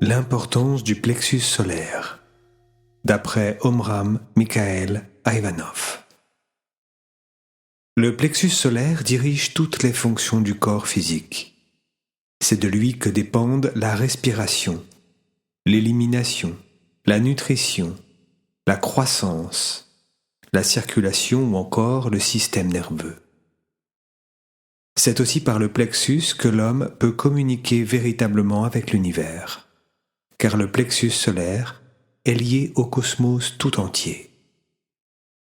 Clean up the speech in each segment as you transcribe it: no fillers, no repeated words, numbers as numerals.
L'importance du plexus solaire, d'après Omram Mikhaël Ivanov. Le plexus solaire dirige toutes les fonctions du corps physique. C'est de lui que dépendent la respiration, l'élimination, la nutrition, la croissance, la circulation ou encore le système nerveux. C'est aussi par le plexus que l'homme peut communiquer véritablement avec l'univers, car le plexus solaire est lié au cosmos tout entier.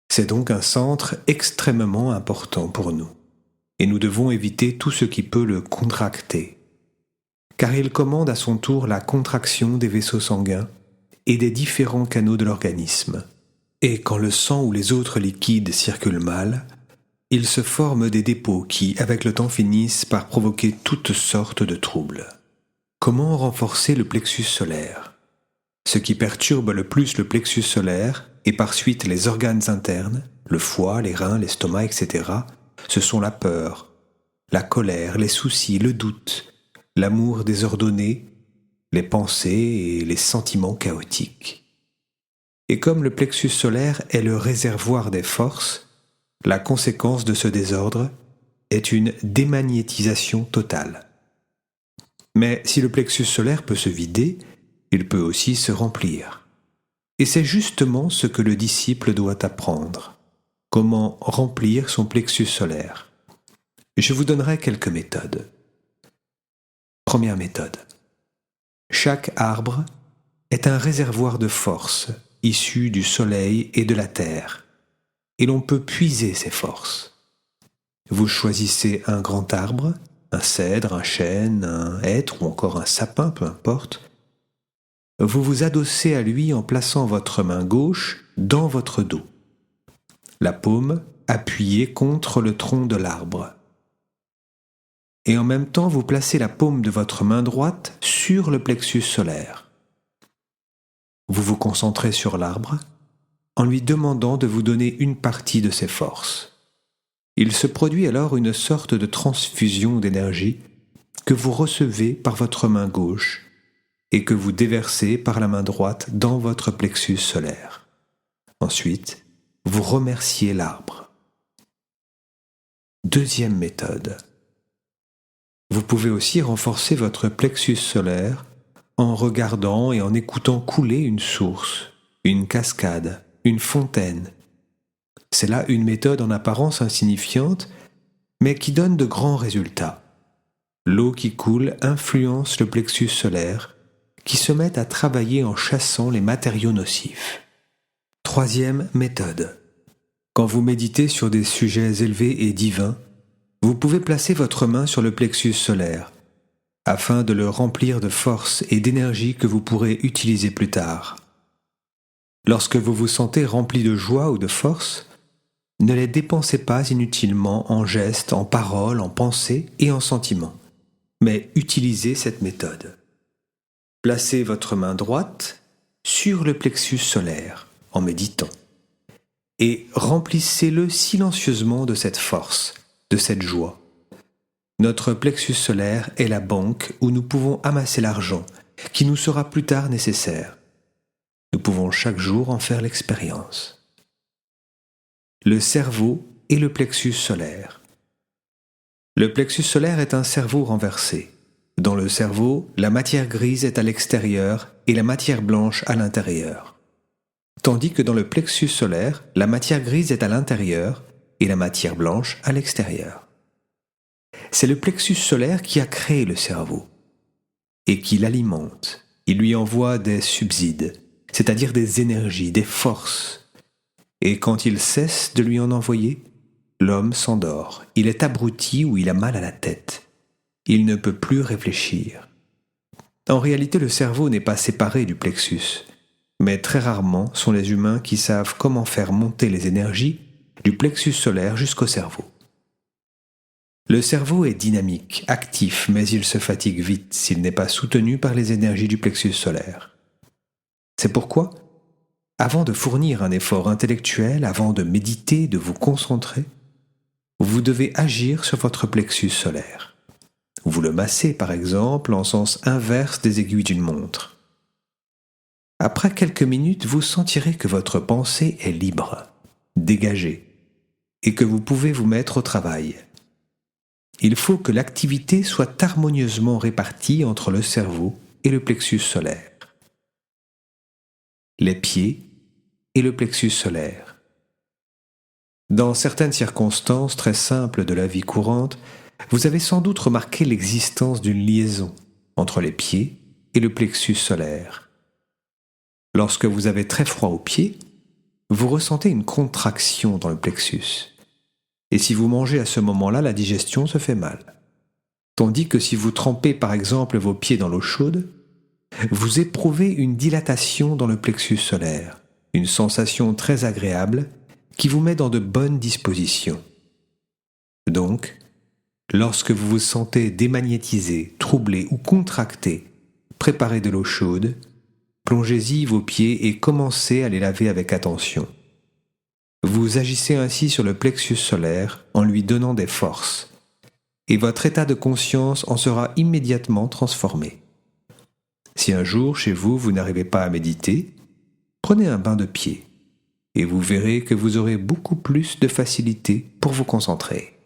C'est donc un centre extrêmement important pour nous, et nous devons éviter tout ce qui peut le contracter, car il commande à son tour la contraction des vaisseaux sanguins et des différents canaux de l'organisme. Et quand le sang ou les autres liquides circulent mal, il se forme des dépôts qui, avec le temps, finissent par provoquer toutes sortes de troubles. Comment renforcer le plexus solaire ? Ce qui perturbe le plus le plexus solaire, et par suite les organes internes, le foie, les reins, l'estomac, etc., ce sont la peur, la colère, les soucis, le doute, l'amour désordonné, les pensées et les sentiments chaotiques. Et comme le plexus solaire est le réservoir des forces, la conséquence de ce désordre est une démagnétisation totale. Mais si le plexus solaire peut se vider, il peut aussi se remplir. Et c'est justement ce que le disciple doit apprendre. Comment remplir son plexus solaire. Je vous donnerai quelques méthodes. Première méthode. Chaque arbre est un réservoir de force issu du soleil et de la terre, et l'on peut puiser ces forces. Vous choisissez un grand arbre, un cèdre, un chêne, un hêtre ou encore un sapin, peu importe. Vous vous adossez à lui en plaçant votre main gauche dans votre dos, la paume appuyée contre le tronc de l'arbre. Et en même temps, vous placez la paume de votre main droite sur le plexus solaire. Vous vous concentrez sur l'arbre en lui demandant de vous donner une partie de ses forces. Il se produit alors une sorte de transfusion d'énergie que vous recevez par votre main gauche et que vous déversez par la main droite dans votre plexus solaire. Ensuite, vous remerciez l'arbre. Deuxième méthode. Vous pouvez aussi renforcer votre plexus solaire en regardant et en écoutant couler une source, une cascade, une fontaine. C'est là une méthode en apparence insignifiante, mais qui donne de grands résultats. L'eau qui coule influence le plexus solaire, qui se met à travailler en chassant les matériaux nocifs. Troisième méthode. Quand vous méditez sur des sujets élevés et divins, vous pouvez placer votre main sur le plexus solaire, afin de le remplir de force et d'énergie que vous pourrez utiliser plus tard. Lorsque vous vous sentez rempli de joie ou de force, ne les dépensez pas inutilement en gestes, en paroles, en pensées et en sentiments, mais utilisez cette méthode. Placez votre main droite sur le plexus solaire en méditant et remplissez-le silencieusement de cette force, de cette joie. Notre plexus solaire est la banque où nous pouvons amasser l'argent qui nous sera plus tard nécessaire. Nous pouvons chaque jour en faire l'expérience. Le cerveau et le plexus solaire. Le plexus solaire est un cerveau renversé. Dans le cerveau, la matière grise est à l'extérieur et la matière blanche à l'intérieur. Tandis que dans le plexus solaire, la matière grise est à l'intérieur et la matière blanche à l'extérieur. C'est le plexus solaire qui a créé le cerveau et qui l'alimente. Il lui envoie des subsides, c'est-à-dire des énergies, des forces. Et quand il cesse de lui en envoyer, l'homme s'endort. Il est abruti ou il a mal à la tête. Il ne peut plus réfléchir. En réalité, le cerveau n'est pas séparé du plexus, mais très rarement sont les humains qui savent comment faire monter les énergies du plexus solaire jusqu'au cerveau. Le cerveau est dynamique, actif, mais il se fatigue vite s'il n'est pas soutenu par les énergies du plexus solaire. C'est pourquoi, avant de fournir un effort intellectuel, avant de méditer, de vous concentrer, vous devez agir sur votre plexus solaire. Vous le massez par exemple en sens inverse des aiguilles d'une montre. Après quelques minutes, vous sentirez que votre pensée est libre, dégagée, et que vous pouvez vous mettre au travail. Il faut que l'activité soit harmonieusement répartie entre le cerveau et le plexus solaire. Les pieds et le plexus solaire. Dans certaines circonstances très simples de la vie courante, vous avez sans doute remarqué l'existence d'une liaison entre les pieds et le plexus solaire. Lorsque vous avez très froid aux pieds, vous ressentez une contraction dans le plexus. Et si vous mangez à ce moment-là, la digestion se fait mal. Tandis que si vous trempez par exemple vos pieds dans l'eau chaude, vous éprouvez une dilatation dans le plexus solaire, une sensation très agréable qui vous met dans de bonnes dispositions. Donc, lorsque vous vous sentez démagnétisé, troublé ou contracté, préparez de l'eau chaude, plongez-y vos pieds et commencez à les laver avec attention. Vous agissez ainsi sur le plexus solaire en lui donnant des forces, et votre état de conscience en sera immédiatement transformé. Si un jour, chez vous, vous n'arrivez pas à méditer, prenez un bain de pieds, et vous verrez que vous aurez beaucoup plus de facilité pour vous concentrer.